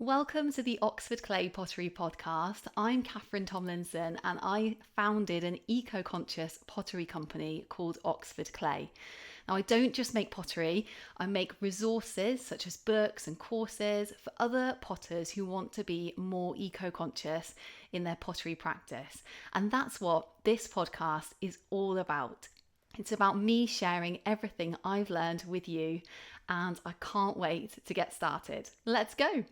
Welcome to the Oxford Clay Pottery podcast. I'm Catherine Tomlinson and I founded an eco-conscious pottery company called Oxford Clay. Now, I don't just make pottery, I make resources such as books and courses for other potters who want to be more eco-conscious in their pottery practice. And that's what this podcast is all about. It's about me sharing everything I've learned with you, and I can't wait to get started. Let's go.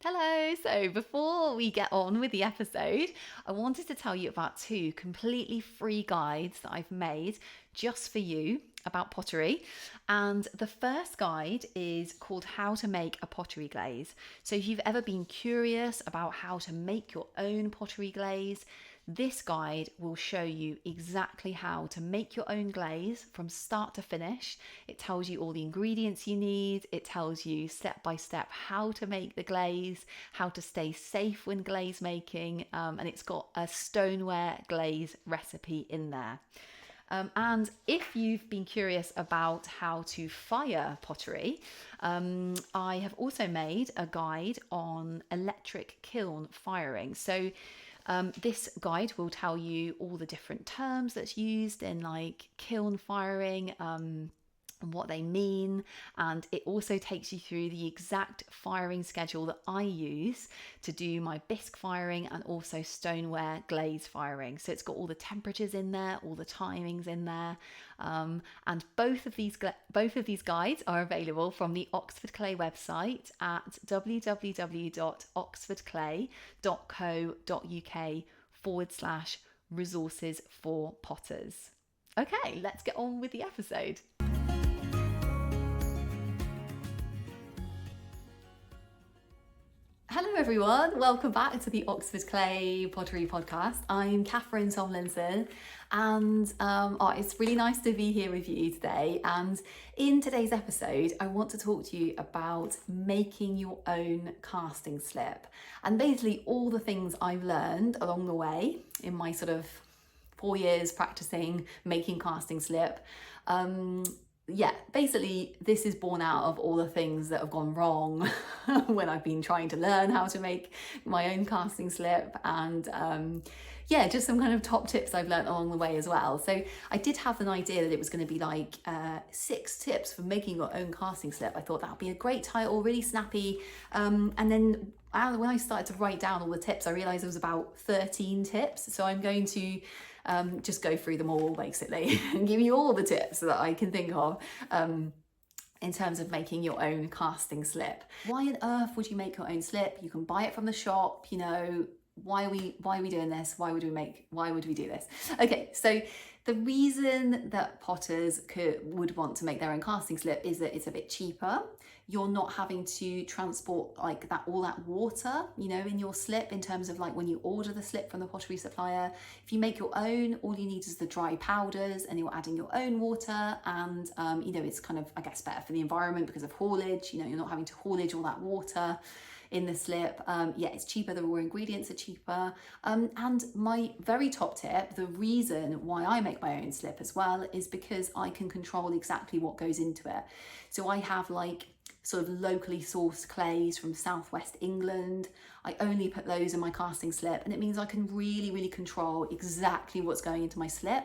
Hello, so before we get on with the episode, I wanted to tell you about two completely free guides that I've made just for you about pottery. And the first guide is called How to Make a Pottery Glaze. So if you've ever been curious about how to make your own pottery glaze, this guide will show you exactly how to make your own glaze from start to finish. It tells you all the ingredients you need. It tells you step by step how to make the glaze, how to stay safe when glaze making, and it's got a stoneware glaze recipe in there. And if you've been curious about how to fire pottery, I have also made a guide on electric kiln firing. So this guide will tell you all the different terms that's used in like kiln firing, and what they mean, and it also takes you through the exact firing schedule that I use to do my bisque firing and also stoneware glaze firing. So it's got all the temperatures in there, all the timings in there, and both of these guides are available from the Oxford Clay website at www.oxfordclay.co.uk/resources for potters. Okay, let's get on with the episode. Hello everyone, welcome back to the Oxford Clay Pottery Podcast. I'm Catherine Tomlinson and it's really nice to be here with you today. And in today's episode, I want to talk to you about making your own casting slip and basically all the things I've learned along the way in my sort of 4 years practicing making casting slip. Basically this is born out of all the things that have gone wrong when I've been trying to learn how to make my own casting slip, and just some kind of top tips I've learned along the way as well. So I did have an idea that it was going to be like 6 tips for making your own casting slip. I thought that would be a great title, really snappy, and then when I started to write down all the tips, I realized there was about 13 tips. So I'm going to just go through them all basically and give you all the tips that I can think of in terms of making your own casting slip. Why on earth would you make your own slip? You can buy it from the shop, you know. Why are we doing this? Why would we do this? Okay, so the reason that potters would want to make their own casting slip is that it's a bit cheaper. You're not having to transport like all that water, you know, in your slip, in terms of like when you order the slip from the pottery supplier. If you make your own, all you need is the dry powders and you're adding your own water, and it's kind of, I guess, better for the environment because of haulage. You know, you're not having to haulage all that water in the slip. It's cheaper, the raw ingredients are cheaper. And my very top tip, the reason why I make my own slip as well, is because I can control exactly what goes into it. So I have like sort of locally sourced clays from southwest England. I only put those in my casting slip, and it means I can really, really control exactly what's going into my slip.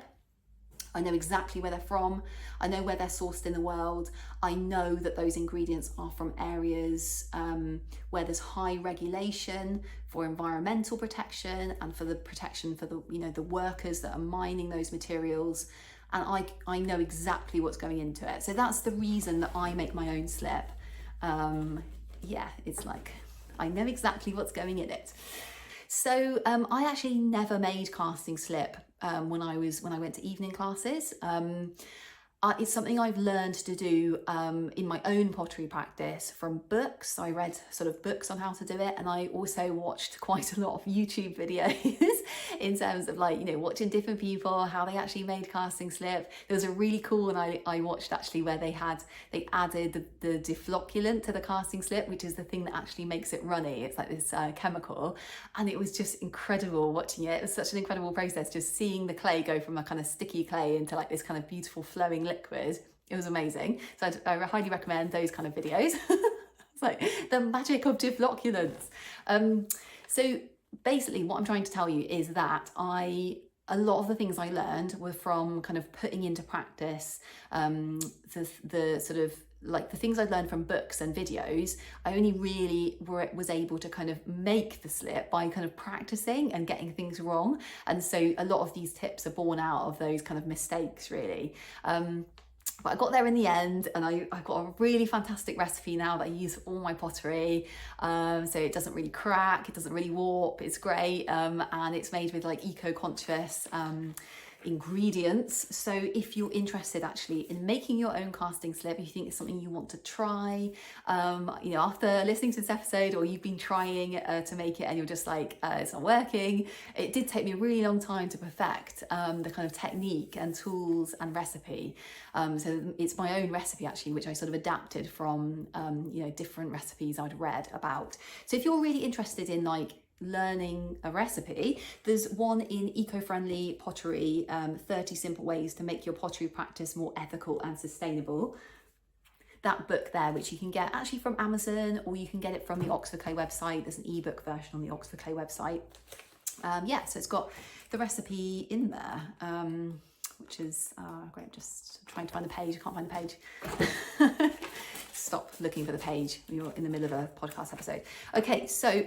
I know exactly where they're from. I know where they're sourced in the world. I know that those ingredients are from areas where there's high regulation for environmental protection and for the protection for the workers that are mining those materials. And I know exactly what's going into it. So that's the reason that I make my own slip. It's like I know exactly what's going in it. So I actually never made casting slip when I went to evening classes. It's something I've learned to do in my own pottery practice from books. I read sort of books on how to do it, and I also watched quite a lot of YouTube videos in terms of like, you know, watching different people, how they actually made casting slip. There was a really cool one I watched actually where they added the deflocculant to the casting slip, which is the thing that actually makes it runny. It's like this chemical, and it was just incredible watching it. It was such an incredible process, just seeing the clay go from a kind of sticky clay into like this kind of beautiful flowing liquid. It was amazing. So I highly recommend those kind of videos. It's like the magic of deflocculants. So basically what I'm trying to tell you is that a lot of the things I learned were from kind of putting into practice the sort of like the things I'd learned from books and videos. I only really was able to kind of make the slip by kind of practicing and getting things wrong. And so a lot of these tips are born out of those kind of mistakes, really. But I got there in the end, and I've got a really fantastic recipe now that I use for all my pottery. So it doesn't really crack, it doesn't really warp, it's great. And it's made with like eco-conscious ingredients. So if you're interested actually in making your own casting slip, if you think it's something you want to try, you know, after listening to this episode, or you've been trying to make it and you're just like, it's not working. It did take me a really long time to perfect the kind of technique and tools and recipe. So it's my own recipe actually, which I sort of adapted from, you know, different recipes I'd read about. So if you're really interested in like learning a recipe, there's one in Eco-Friendly Pottery, 30 Simple Ways to Make Your Pottery Practice More Ethical and Sustainable. That book there, which you can get actually from Amazon, or you can get it from the Oxford Clay website. There's an ebook version on the Oxford Clay website. Yeah, so it's got the recipe in there, which is great. I'm just trying to find the page. I can't find the page. Stop looking for the page. You're in the middle of a podcast episode. Okay, so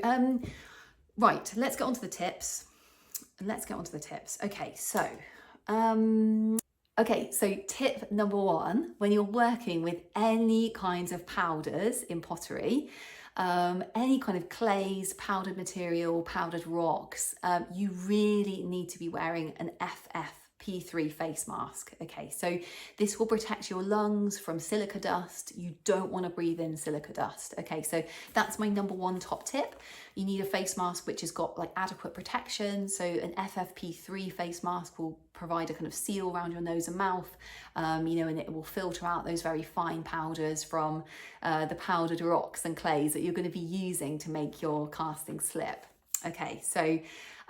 right, let's get on to the tips. Okay, so tip number one, when you're working with any kinds of powders in pottery, any kind of clays, powdered material, powdered rocks, you really need to be wearing an FFP3 face mask. Okay, so this will protect your lungs from silica dust. You don't want to breathe in silica dust. Okay, so that's my number one top tip. You need a face mask which has got like adequate protection. So an FFP3 face mask will provide a kind of seal around your nose and mouth, you know, and it will filter out those very fine powders from the powdered rocks and clays that you're going to be using to make your casting slip. Okay, so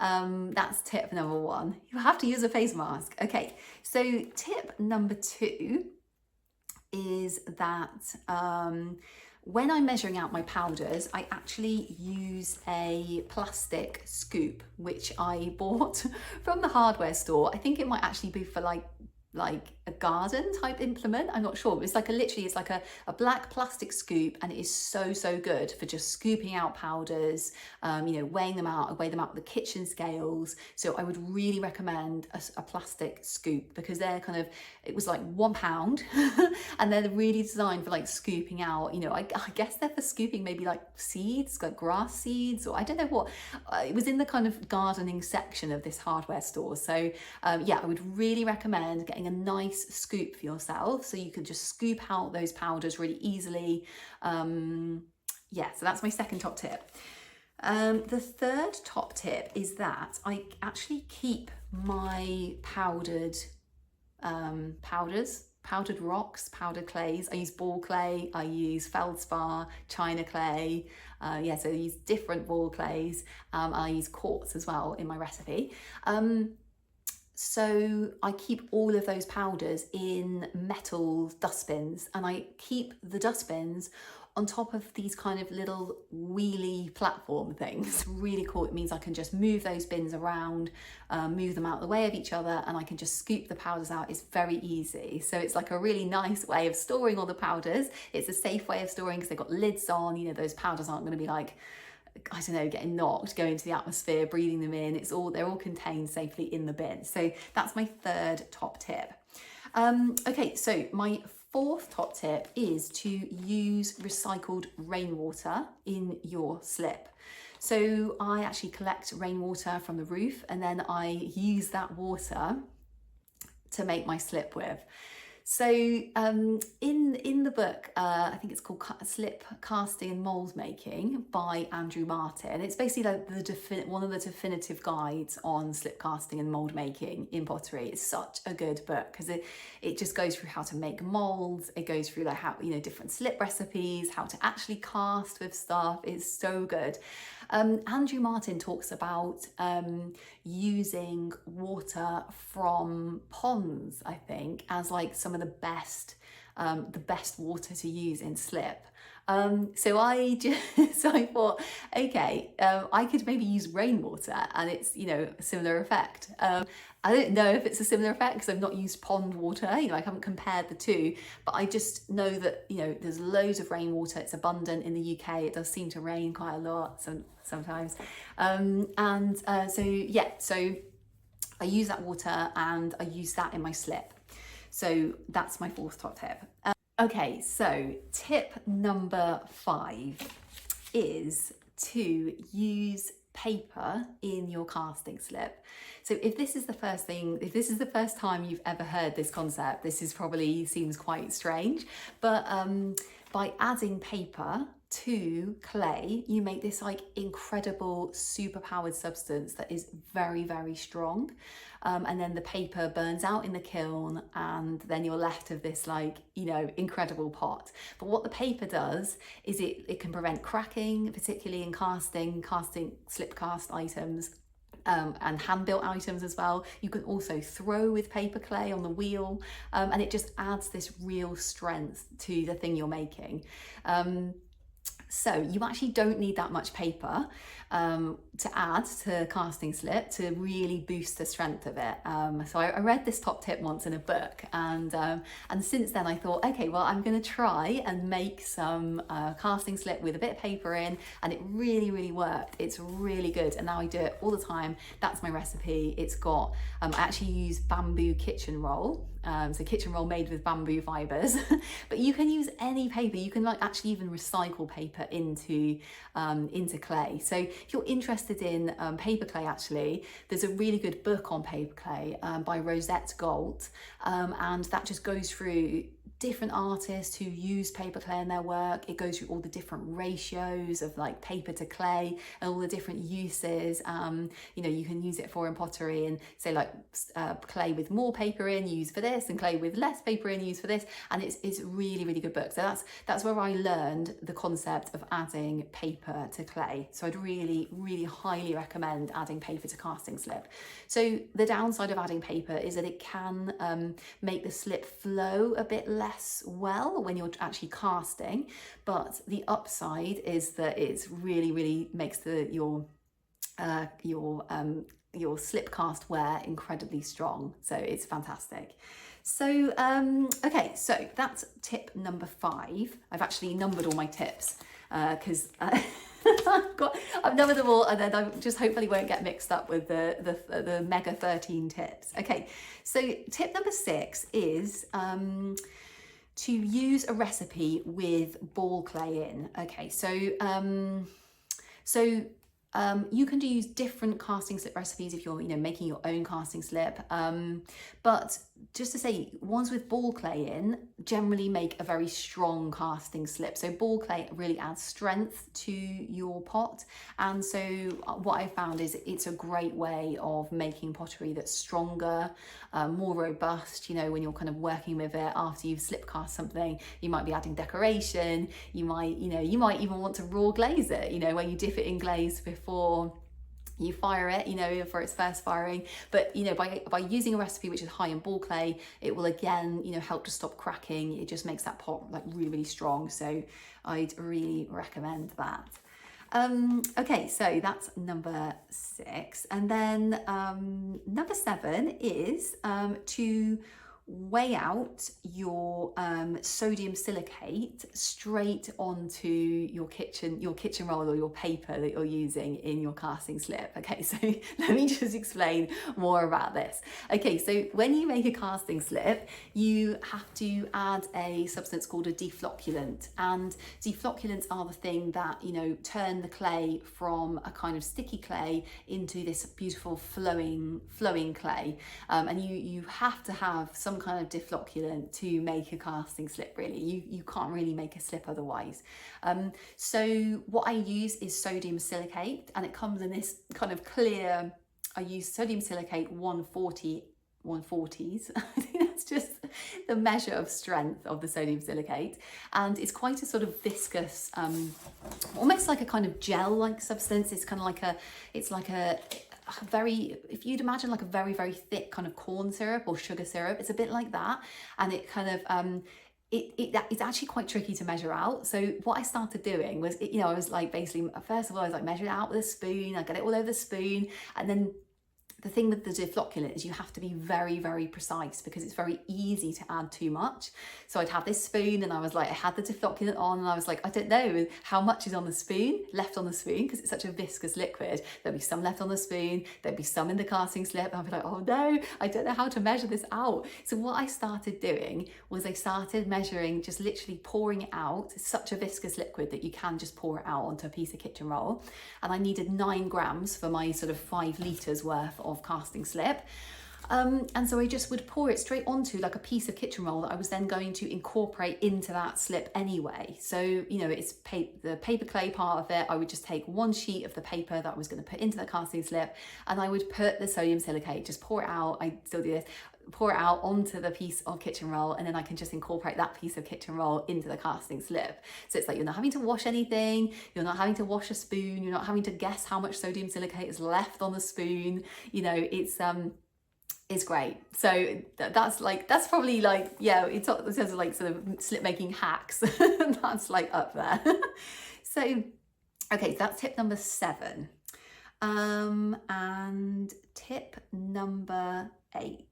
that's tip number one. You have to use a face mask. Okay, so tip number two is that when I'm measuring out my powders, I actually use a plastic scoop, which I bought from the hardware store. I think it might actually be for like a garden type implement. I'm not sure. It's like it's like a black plastic scoop, and it is so good for just scooping out powders, you know, weighing them out. I weigh them out with the kitchen scales. So I would really recommend a plastic scoop, because they're kind of, it was like £1 and they're really designed for like scooping out, you know, I guess they're for scooping maybe like seeds, like grass seeds, or I don't know what. It was in the kind of gardening section of this hardware store. So yeah, I would really recommend getting a nice scoop for yourself so you can just scoop out those powders really easily. Yeah, so that's my second top tip. The third top tip is that I actually keep my powdered rocks, powdered clays. I use ball clay, I use feldspar, china clay. Yeah, so I use different ball clays. I use quartz as well in my recipe. So I keep all of those powders in metal dustbins, and I keep the dustbins on top of these kind of little wheelie platform things. Really cool. It means I can just move those bins around, move them out of the way of each other, and I can just scoop the powders out. It's very easy. So it's like a really nice way of storing all the powders. It's a safe way of storing because they've got lids on. You know, those powders aren't going to be like, I don't know, getting knocked, going into the atmosphere, breathing them in. They're all contained safely in the bin. So that's my third top tip. Okay, so my fourth top tip is to use recycled rainwater in your slip. So I actually collect rainwater from the roof, and then I use that water to make my slip with. So in the book, I think it's called Slip Casting and Mold Making by Andrew Martin. It's basically like one of the definitive guides on slip casting and mold making in pottery. It's such a good book because it just goes through how to make molds. It goes through like how, different slip recipes, how to actually cast with stuff. It's so good. Andrew Martin talks about using water from ponds, I think, as like some of the best water to use in slip. So I thought, okay, I could maybe use rainwater and it's, a similar effect. I don't know if it's a similar effect because I've not used pond water, I haven't compared the two, but I just know that, there's loads of rainwater. It's abundant in the UK. It does seem to rain quite a lot sometimes. So I use that water and I use that in my slip. So that's my fourth top tip. Okay, so tip number 5 is to use paper in your casting slip. So if this is the first time you've ever heard this concept, this is probably seems quite strange, but by adding paper to clay, you make this like incredible superpowered substance that is very, very strong. And then the paper burns out in the kiln and then you're left with this like, incredible pot. But what the paper does is it can prevent cracking, particularly in casting slip cast items. And hand-built items as well. You can also throw with paper clay on the wheel, and it just adds this real strength to the thing you're making. So you actually don't need that much paper to add to casting slip to really boost the strength of it. So I read this top tip once in a book, and since then I thought, okay, well, I'm going to try and make some casting slip with a bit of paper in, and it really, really worked. It's really good, and now I do it all the time. That's my recipe. It's got, I actually use bamboo kitchen roll. So kitchen roll made with bamboo fibers, but you can use any paper. You can like actually even recycle paper into clay. So if you're interested in paper clay, actually, there's a really good book on paper clay by Rosette Galt, and that just goes through different artists who use paper clay in their work. It goes through all the different ratios of like paper to clay and all the different uses. You can use it for in pottery, and say like clay with more paper in, use for this, and clay with less paper in, use for this. And it's really, really good book. So that's where I learned the concept of adding paper to clay. So I'd really, really highly recommend adding paper to casting slip. So the downside of adding paper is that it can make the slip flow a bit less well when you're actually casting, but the upside is that it's really, really makes your slip cast wear incredibly strong. So it's fantastic. So okay, so that's tip number 5. I've actually numbered all my tips because I've numbered them all, and then I just hopefully won't get mixed up with the mega 13 tips. Okay, so tip number 6 is to use a recipe with ball clay in. Okay, so you can use different casting slip recipes if you're making your own casting slip, but just to say, ones with ball clay in generally make a very strong casting slip. So ball clay really adds strength to your pot, and so what I found is it's a great way of making pottery that's stronger, more robust. When you're kind of working with it after you've slip cast something, you might be adding decoration. You might even want to raw glaze it, where you dip it in glaze before you fire it, for its first firing. But by using a recipe which is high in ball clay, it will again help to stop cracking. It just makes that pot like really, really strong. So I'd really recommend that. Okay, so that's number 6, and then number 7 is to weigh out your sodium silicate straight onto your kitchen roll or your paper that you're using in your casting slip. Okay, so let me just explain more about this. Okay, so when you make a casting slip, you have to add a substance called a deflocculant, and deflocculants are the thing that turn the clay from a kind of sticky clay into this beautiful flowing clay, and you have to have some some kind of deflocculant to make a casting slip, really. You can't really make a slip otherwise. So what I use is sodium silicate, and it comes in this kind of clear, I use sodium silicate 140s. I think that's just the measure of strength of the sodium silicate, and it's quite a sort of viscous, almost like a kind of gel-like substance. It's kind of like a very, if you'd imagine like a very, very thick kind of corn syrup or sugar syrup, it's a bit like that. And it kind of it's actually quite tricky to measure out. So what I started doing was, I was like, basically, first of all, I was like measuring it out with a spoon. I get it all over the spoon, and then the thing with the deflocculant is you have to be very, very precise, because it's very easy to add too much. So I'd have this spoon, and I was like, I had the deflocculant on, and I was like, I don't know how much is on the spoon, left on the spoon, because it's such a viscous liquid. There'd be some left on the spoon, there'd be some in the casting slip. I'd be like, oh no, I don't know how to measure this out. So what I started doing was I started measuring, just literally pouring it out. It's such a viscous liquid that you can just pour it out onto a piece of kitchen roll. And I needed 9 grams for my sort of 5 litres worth of casting slip, and so I just would pour it straight onto like a piece of kitchen roll that I was then going to incorporate into that slip anyway. So it's the paper clay part of it. I would just take 1 sheet of the paper that I was going to put into the casting slip, and I would put the sodium silicate, just pour it out. I still do this, pour it out onto the piece of kitchen roll, and then I can just incorporate that piece of kitchen roll into the casting slip. So it's like you're not having to wash anything, you're not having to wash a spoon, you're not having to guess how much sodium silicate is left on the spoon. It's great. So that's probably like, it's in terms of like sort of slip making hacks, that's like up there. So okay, so that's tip number 7. And tip number 8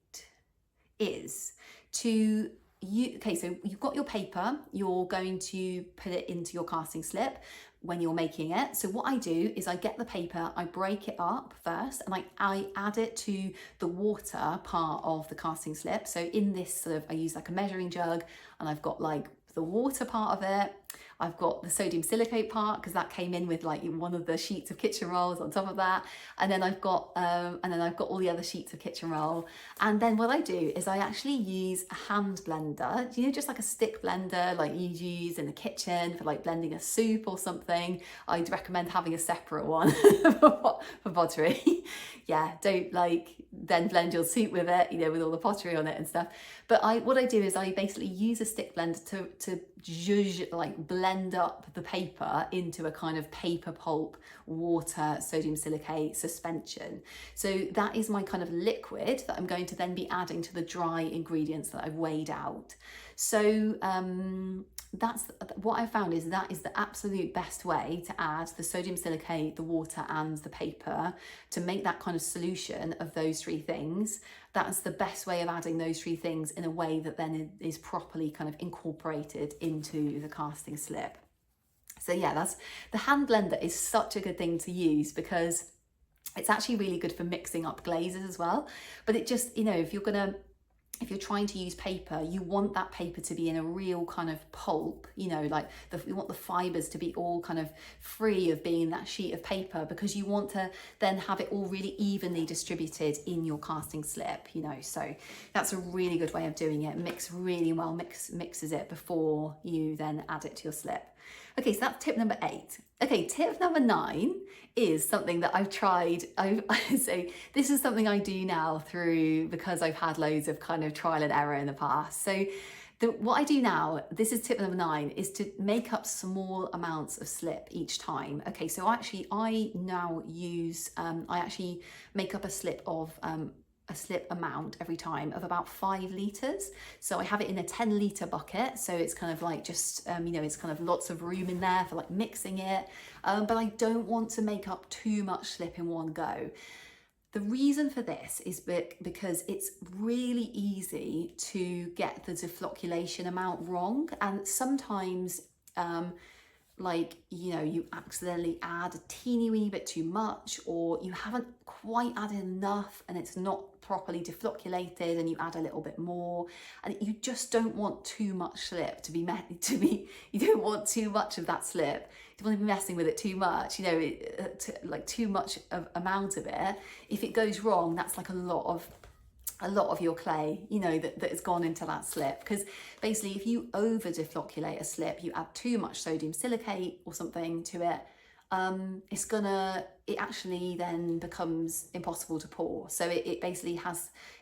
is so you've got your paper, you're going to put it into your casting slip when you're making it. So what I do is I get the paper, I break it up first, and I add it to the water part of the casting slip. So in this sort of, I use like a measuring jug, and I've got like the water part of it. I've got the sodium silicate part, because that came in with like one of the sheets of kitchen rolls on top of that, and then I've got all the other sheets of kitchen roll. And then what I do is I actually use a hand blender, just like a stick blender like you use in the kitchen for like blending a soup or something. I'd recommend having a separate one for pottery. Don't like then blend your soup with it, with all the pottery on it and stuff. But what I do is I basically use a stick blender to zhuzh, like blend up the paper into a kind of paper pulp water sodium silicate suspension. So that is my kind of liquid that I'm going to then be adding to the dry ingredients that I've weighed out. So that's what I found, is that is the absolute best way to add the sodium silicate, the water and the paper, to make that kind of solution of those 3 things. That's the best way of adding those 3 things in a way that then is properly kind of incorporated into the casting slip. So that's, the hand blender is such a good thing to use, because it's actually really good for mixing up glazes as well. But it just, if you're trying to use paper, you want that paper to be in a real kind of pulp, you want the fibers to be all kind of free of being in that sheet of paper, because you want to then have it all really evenly distributed in your casting slip, so that's a really good way of doing it. Mix really well, mixes it before you then add it to your slip. Okay, so that's tip number 8. Okay, tip number 9 is something that I've tried. So this is something I do now because I've had loads of kind of trial and error in the past. So what I do now, this is tip number 9, is to make up small amounts of slip each time. Okay, so actually I now use, I actually make up a slip amount every time of about 5 litres. So I have it in a 10 litre bucket, so it's kind of like just it's kind of lots of room in there for like mixing it, but I don't want to make up too much slip in one go. The reason for this is because it's really easy to get the deflocculation amount wrong, and sometimes you accidentally add a teeny wee bit too much, or you haven't quite added enough and it's not properly deflocculated, and you add a little bit more, and you just don't want too much slip you don't want too much of that slip. You don't want to be messing with it too much, too much of amount of it. If it goes wrong, that's like a lot of a lot of your clay, you know, that has gone into that slip. Because basically if you over deflocculate a slip, you add too much sodium silicate or something to it, it actually then becomes impossible to pour. So it basically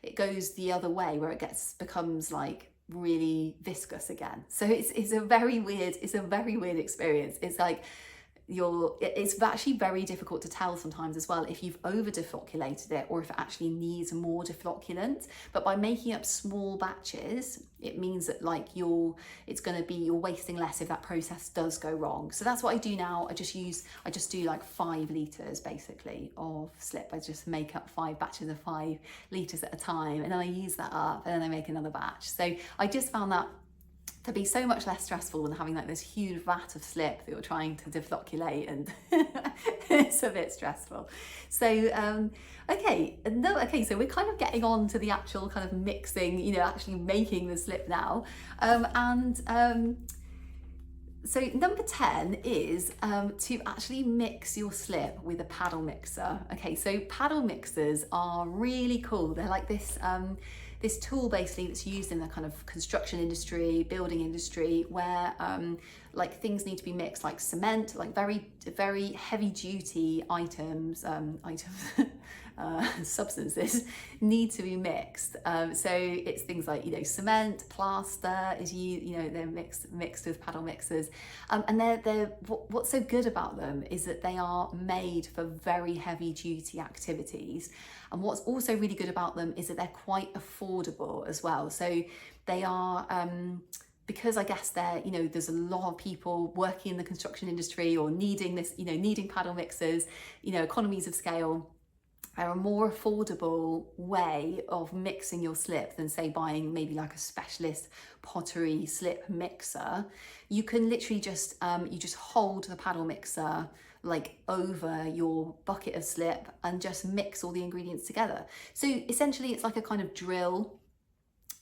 it goes the other way, where it becomes like really viscous again. So it's a very weird experience. It's like it's actually very difficult to tell sometimes as well if you've over deflocculated it or if it actually needs more deflocculant. But by making up small batches, it means that like you're wasting less if that process does go wrong. So that's what I do now. I just do like 5 litres basically of slip. I just make up 5 batches of 5 litres at a time, and then I use that up, and then I make another batch. So I just found that to be so much less stressful than having like this huge vat of slip that you're trying to deflocculate, and it's a bit stressful. So so we're kind of getting on to the actual kind of mixing, you know, actually making the slip now. So number 10 is to actually mix your slip with a paddle mixer. Okay, so paddle mixers are really cool. They're like this tool basically that's used in the kind of construction industry, building industry, where like things need to be mixed, like cement, like very heavy duty substances need to be mixed. So it's things like, you know, cement, plaster they're mixed with paddle mixers. And what's so good about them is that they are made for very heavy duty activities. And what's also really good about them is that they're quite affordable as well. So they are, because I guess there's a lot of people working in the construction industry or needing paddle mixers, you know, economies of scale. They're a more affordable way of mixing your slip than, say, buying maybe like a specialist pottery slip mixer. You can literally just hold the paddle mixer like over your bucket of slip and just mix all the ingredients together. So essentially it's like a kind of drill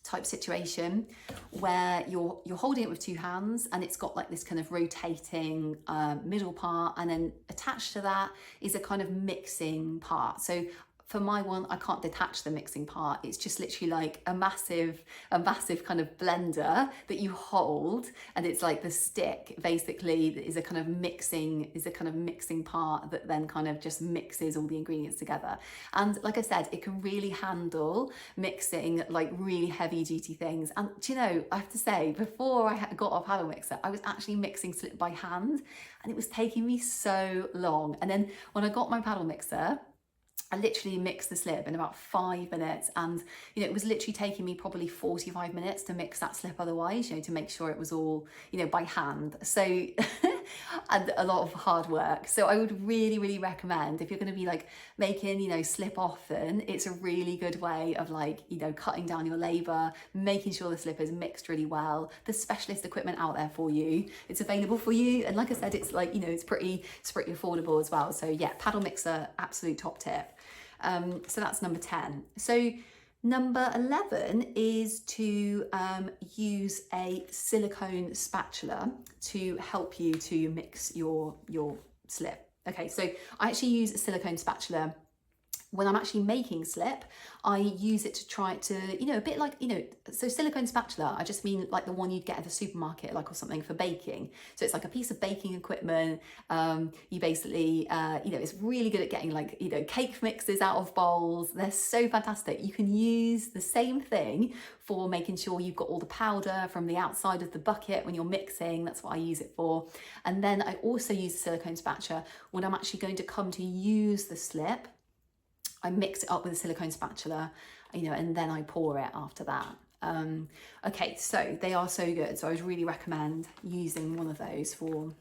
type situation where you're holding it with 2 hands, and it's got like this kind of rotating middle part, and then attached to that is a kind of mixing part. So for my one, I can't detach the mixing part. It's just literally like a massive kind of blender that you hold, and it's like the stick basically is a kind of mixing part that then kind of just mixes all the ingredients together. And like I said, it can really handle mixing like really heavy duty things. And do you know, I have to say, before I got a paddle mixer, I was actually mixing slip by hand, and it was taking me so long. And then when I got my paddle mixer, I literally mixed the slip in about 5 minutes, and you know, it was literally taking me probably 45 minutes to mix that slip otherwise, you know, to make sure it was all, you know, by hand. So and a lot of hard work. So I would really, really recommend, if you're going to be like making, you know, slip often, it's a really good way of like, you know, cutting down your labor, making sure the slip is mixed really well. There's specialist equipment out there for you. It's available for you. And like I said, it's like, you know, it's pretty affordable as well. So yeah, paddle mixer, absolute top tip. So that's number 10. So number 11 is to use a silicone spatula to help you to mix your slip. Okay, so I actually use a silicone spatula when I'm actually making slip. I use it to try to, you know, a bit like, you know, so silicone spatula, I just mean like the one you'd get at the supermarket, like, or something for baking. So it's like a piece of baking equipment. You basically, you know, it's really good at getting like, you know, cake mixes out of bowls. They're so fantastic. You can use the same thing for making sure you've got all the powder from the outside of the bucket when you're mixing. That's what I use it for. And then I also use a silicone spatula when I'm actually going to come to use the slip. I mix it up with a silicone spatula, you know, and then I pour it after that. Okay, so they are so good. So I would really recommend using one of those for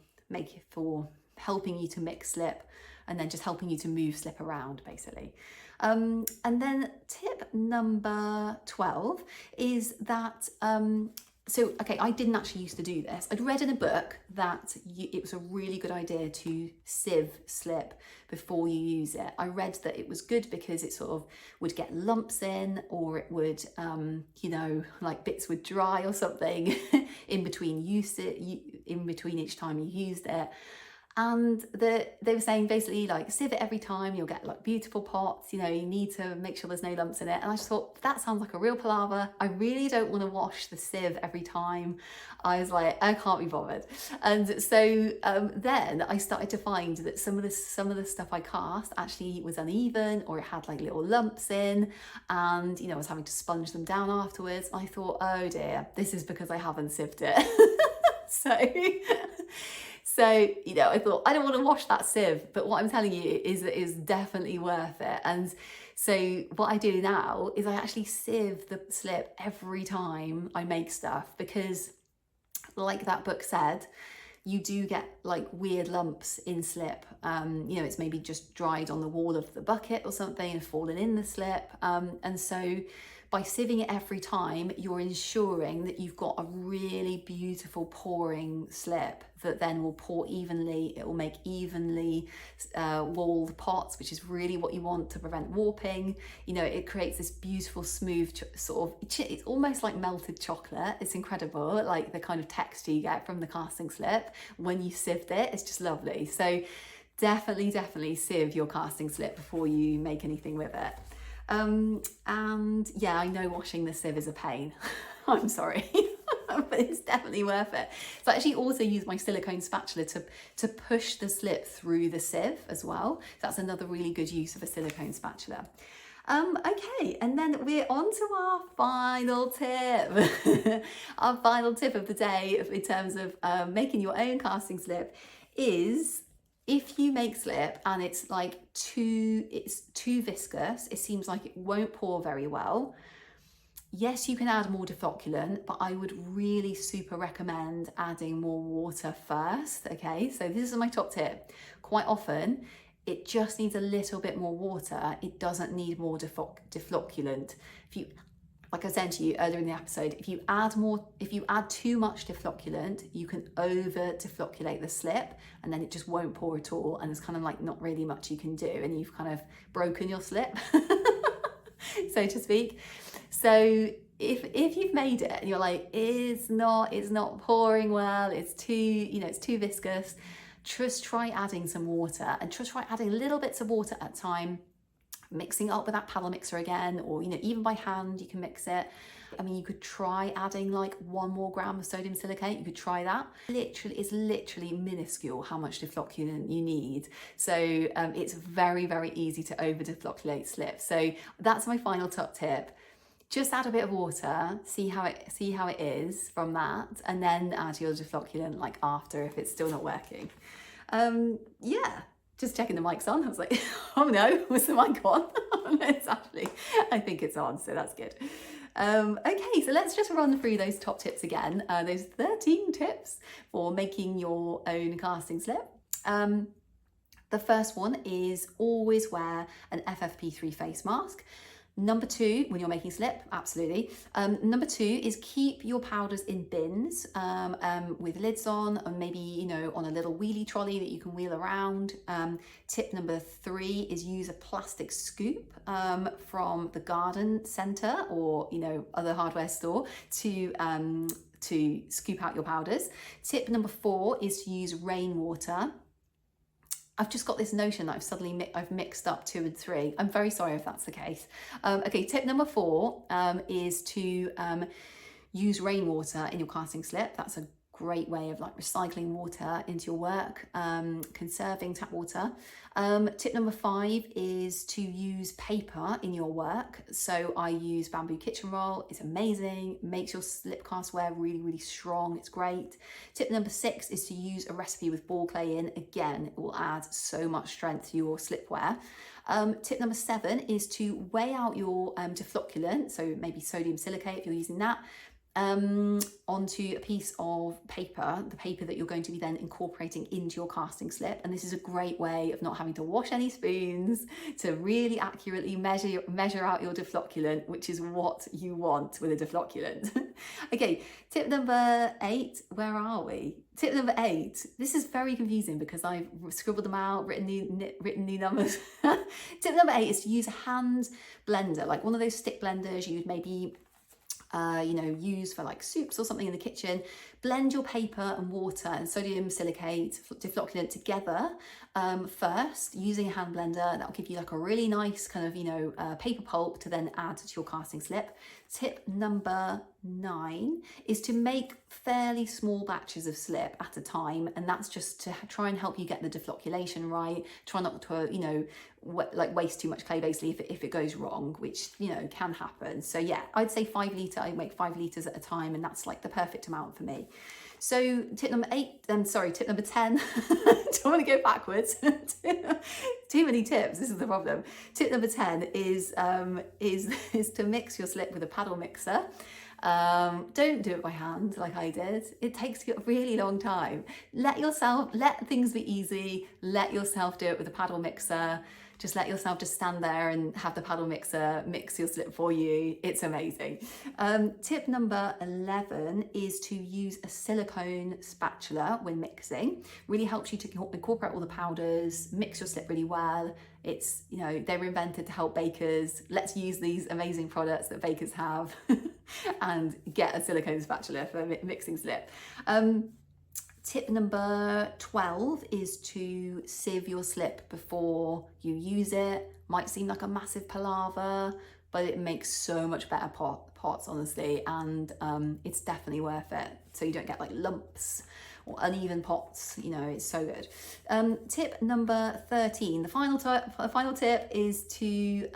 helping you to mix slip, and then just helping you to move slip around basically. And then tip number 12 is that, so, okay, I didn't actually used to do this. I'd read in a book that it was a really good idea to sieve slip before you use it. I read that it was good because it sort of would get lumps in, or it would, you know, like bits would dry or something in between each time you used it. And they were saying basically like sieve it every time, you'll get like beautiful pots, you know, you need to make sure there's no lumps in it. And I just thought, that sounds like a real palaver. I really don't want to wash the sieve every time. I was like, I can't be bothered. And so then I started to find that some of the stuff I cast actually was uneven, or it had like little lumps in, and you know, I was having to sponge them down afterwards. I thought, oh dear, this is because I haven't sieved it. So, you know, I thought, I don't want to wash that sieve, but what I'm telling you is that it's definitely worth it. And so what I do now is I actually sieve the slip every time I make stuff, because like that book said, you do get like weird lumps in slip. You know, it's maybe just dried on the wall of the bucket or something and fallen in the slip. And so by sieving it every time, you're ensuring that you've got a really beautiful pouring slip that then will pour evenly. It will make evenly walled pots, which is really what you want to prevent warping. You know, it creates this beautiful, smooth sort of, it's almost like melted chocolate. It's incredible, like the kind of texture you get from the casting slip when you sieved it. It's just lovely. So definitely sieve your casting slip before you make anything with it. And yeah, I know washing the sieve is a pain. I'm sorry, but it's definitely worth it. So I actually also use my silicone spatula to push the slip through the sieve as well. So that's another really good use of a silicone spatula. Okay, and then we're on to our final tip. Our final tip of the day in terms of making your own casting slip is, if you make slip and it's like too viscous, it seems like it won't pour very well. Yes, you can add more deflocculant, but I would really super recommend adding more water first. Okay, so this is my top tip. Quite often, it just needs a little bit more water. It doesn't need more deflocculant. If you, like I said to you earlier in the episode, if you add too much deflocculant, you can over deflocculate the slip, and then it just won't pour at all, and there's kind of like not really much you can do, and you've kind of broken your slip, so to speak. So if you've made it and you're like, it's not pouring well, it's too viscous, just try adding some water, and just try adding little bits of water at a time, mixing it up with that paddle mixer again, or you know, even by hand you can mix it. I mean, you could try adding like 1 more gram of sodium silicate. You could try that. It's literally minuscule how much deflocculant you need. So it's very easy to over deflocculate slips. So that's my final top tip. Just add a bit of water, see how it is from that, and then add your deflocculant like after if it's still not working. Yeah. Just checking the mic's on. I was like, oh no, was the mic on? It's actually, I think it's on, so that's good. Okay, so let's just run through those top tips again. Those 13 tips for making your own casting slip. The first one is always wear an FFP3 face mask. Number 2, when you're making slip, absolutely. Number 2 is keep your powders in bins with lids on, and maybe, you know, on a little wheelie trolley that you can wheel around. Tip number 3 is use a plastic scoop from the garden centre or, you know, other hardware store to scoop out your powders. Tip number 4 is to use rainwater. I've just got this notion that I've mixed up 2 and 3. I'm very sorry if that's the case. Okay, tip number 4 is to use rainwater in your casting slip. That's a great way of like recycling water into your work, conserving tap water. Tip number 5 is to use paper in your work. So I use bamboo kitchen roll. It's amazing, makes your slip cast wear really strong. It's great. Tip number 6 is to use a recipe with ball clay in. Again, it will add so much strength to your slip wear. Tip number 7 is to weigh out your deflocculant, so maybe sodium silicate if you're using that, onto a piece of paper, the paper that you're going to be then incorporating into your casting slip. And this is a great way of not having to wash any spoons, to really accurately measure out your deflocculant, which is what you want with a deflocculant. Okay, tip number 8, where are we? Tip number 8, this is very confusing because I've scribbled them out, written the numbers. Tip number 8 is to use a hand blender, like one of those stick blenders you'd maybe you know, use for like soups or something in the kitchen. blend your paper and water and sodium silicate deflocculant together first using a hand blender. That'll give you like a really nice kind of, paper pulp to then add to your casting slip. Tip number 9 is to make fairly small batches of slip at a time, and that's just to try and help you get the deflocculation right. Try not to, waste too much clay basically if it goes wrong, which, can happen. So yeah, I'd say 5 litre, I make 5 litres at a time, and that's like the perfect amount for me. So tip number 10. Don't want to go backwards. Too many tips. This is the problem. Tip number 10 is to mix your slip with a paddle mixer. Don't do it by hand like I did. It takes you a really long time. Let things be easy. Let yourself do it with a paddle mixer. Just let yourself just stand there and have the paddle mixer mix your slip for you. It's amazing. Tip number 11 is to use a silicone spatula when mixing. Really helps you to incorporate all the powders, mix your slip really well. It's, they were invented to help bakers. Let's use these amazing products that bakers have and get a silicone spatula for mixing slip. Tip number 12 is to sieve your slip before you use it. Might seem like a massive palaver, but it makes so much better pots, honestly, and it's definitely worth it. So you don't get like lumps or uneven pots, it's so good. Tip number 13, the final tip is to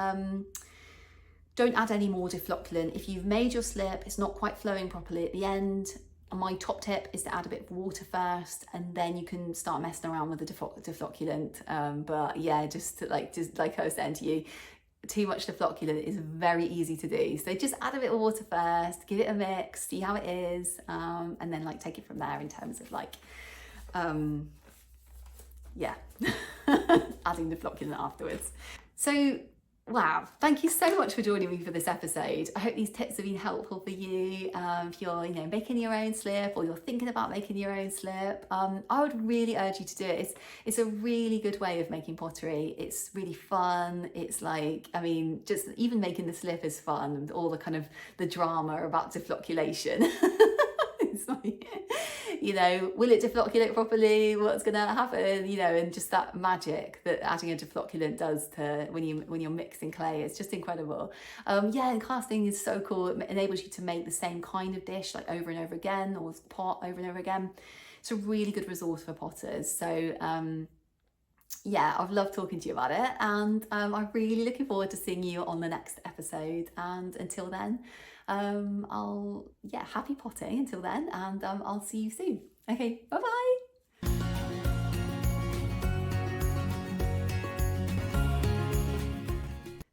don't add any more deflocculant. If you've made your slip, it's not quite flowing properly at the end, my top tip is to add a bit of water first, and then you can start messing around with the deflocculant. But yeah, just like I was saying to you, too much deflocculant is very easy to do. So just add a bit of water first, give it a mix, see how it is, and then take it from there in terms of adding deflocculant afterwards. So wow, thank you so much for joining me for this episode. I hope these tips have been helpful for you. If you're making your own slip, or you're thinking about making your own slip, I would really urge you to do it. It's a really good way of making pottery. It's really fun. It's just even making the slip is fun, and all the kind of the drama about deflocculation. It's will it deflocculate properly? What's going to happen? And just that magic that adding a deflocculant does to when you're mixing clay. It's just incredible. And casting is so cool. It enables you to make the same kind of dish over and over again, or pot over and over again. It's a really good resource for potters. So I've loved talking to you about it, and I'm really looking forward to seeing you on the next episode. And until then, happy potting until then, and I'll see you soon. Okay, bye-bye.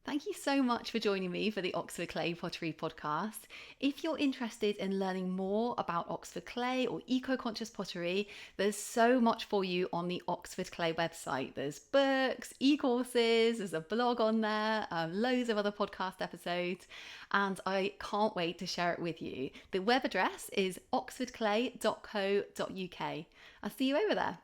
Thank you so much for joining me for the Oxford Clay Pottery podcast. If you're interested in learning more about Oxford Clay or eco-conscious pottery, there's so much for you on the Oxford Clay website. There's books, e-courses, there's a blog on there, loads of other podcast episodes, and I can't wait to share it with you. The web address is oxfordclay.co.uk. I'll see you over there.